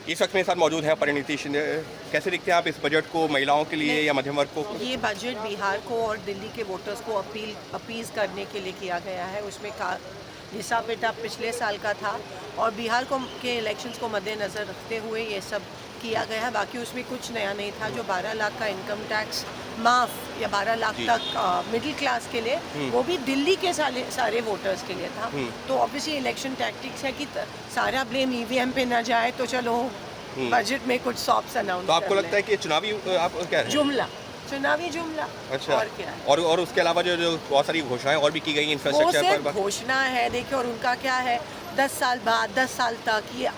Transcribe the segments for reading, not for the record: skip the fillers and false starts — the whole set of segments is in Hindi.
इस वक्त मेरे साथ मौजूद है परिणीति शिंदे। कैसे देखते हैं आप इस बजट को, महिलाओं के लिए या मध्यम वर्ग को? ये बजट बिहार को और दिल्ली के वोटर्स को अपीज करने के लिए किया गया है। उसमें हिसाब किताब पिछले साल का था और बिहार के इलेक्शंस को मद्देनज़र रखते हुए ये सब किया गया है। बाकी उसमें कुछ नया नहीं था। जो 12 लाख का इनकम टैक्स माफ़ या 12 लाख तक मिडिल क्लास के लिए, वो भी दिल्ली के सारे वोटर्स के लिए था। तो ऑब्वियसली इलेक्शन टैक्टिक्स है कि सारा ब्लेम ईवीएम पे ना जाए, तो चलो बजट में कुछ सॉप्स अनाउंस। तो आपको लगता है कि चुनावी आप क्या है? चुनावी जुमला। अच्छा। और क्या है? और उसके अलावा जो बहुत सारी घोषणाएं और भी की गई इंफ्रास्ट्रक्चर पर। घोषणा है, देखिए, और उनका क्या है 10 साल बाद, 10 साल तक, ये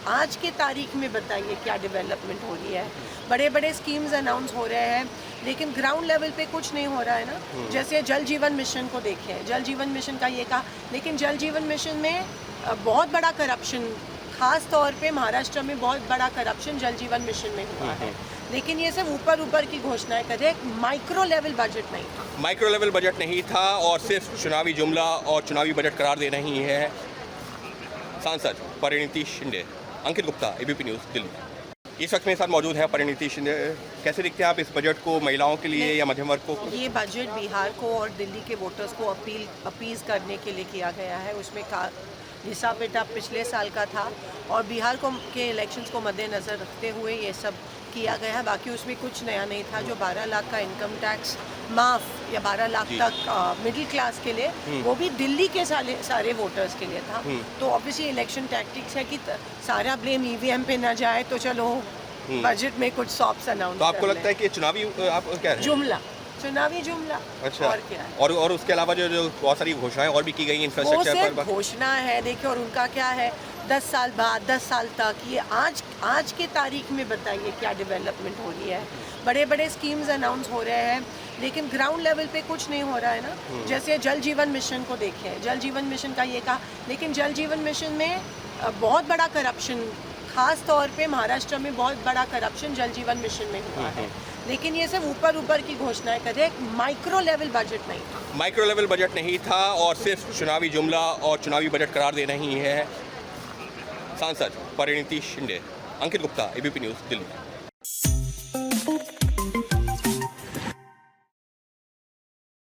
आज के तारीख में बताइए क्या डेवलपमेंट हो रही है। बड़े बड़े स्कीम्स अनाउंस हो रहे हैं, लेकिन ग्राउंड लेवल पे कुछ नहीं हो रहा है ना। जैसे जल जीवन मिशन को देखें, जल जीवन मिशन का ये कहा, लेकिन जल जीवन मिशन में बहुत बड़ा करप्शन, खास तौर पे महाराष्ट्र में बहुत बड़ा करप्शन जल जीवन मिशन में हुआ है। लेकिन ये सब ऊपर की घोषणाएं कर रहे हैं, माइक्रो लेवल बजट नहीं था। माइक्रो लेवल बजट नहीं था और सिर्फ चुनावी जुमला और चुनावी बजट करार दे रही है सांसद परिणीति शिंदे। अंकित गुप्ता, एबीपी न्यूज़, दिल्ली। इस वक्त मेरे साथ मौजूद है परिणीति शिंदे। कैसे देखते हैं आप इस बजट को, महिलाओं के लिए या मध्यम वर्ग को? ये बजट बिहार को और दिल्ली के वोटर्स को अपीज करने के लिए किया गया है। उसमें हिसाब किताब पिछले साल का था और बिहार के इलेक्शंस को मद्देनज़र रखते हुए ये सब किया गया है। बाकी उसमें कुछ नया नहीं था। जो 12 लाख का इनकम टैक्स माफ़ या 12 लाख तक मिडिल क्लास के लिए, वो भी दिल्ली के सारे वोटर्स के लिए था। तो ऑब्वियसली इलेक्शन टैक्टिक्स है कि सारा ब्लेम ईवीएम पे ना जाए, तो चलो बजट में कुछ सॉप्स अनाउंस। तो आपको लगता है कि चुनावी आप क्या है? चुनावी जुमला। अच्छा। और क्या है? और उसके अलावा जो बहुत सारी घोषणाएं और भी की गई इंफ्रास्ट्रक्चर पर। घोषणा है, देखिए, और उनका क्या है 10 साल बाद, 10 साल तक, ये आज के तारीख में बताइए क्या डेवलपमेंट हो रही है। बड़े बड़े स्कीम्स अनाउंस हो रहे हैं, लेकिन ग्राउंड लेवल पे कुछ नहीं हो रहा है ना। जैसे जल जीवन मिशन को देखें, जल जीवन मिशन का ये कहा, लेकिन जल जीवन मिशन में बहुत बड़ा करप्शन, खास तौर पे महाराष्ट्र में बहुत बड़ा करप्शन जल जीवन मिशन में हुआ है। लेकिन ये सब ऊपर की घोषणाएं कर रहे हैं, माइक्रो लेवल बजट नहीं था। माइक्रो लेवल बजट नहीं था और सिर्फ चुनावी जुमला और चुनावी बजट करार दे रही है सांसद परिणीति शिंदे। अंकित गुप्ता, एबीपी न्यूज़, दिल्ली।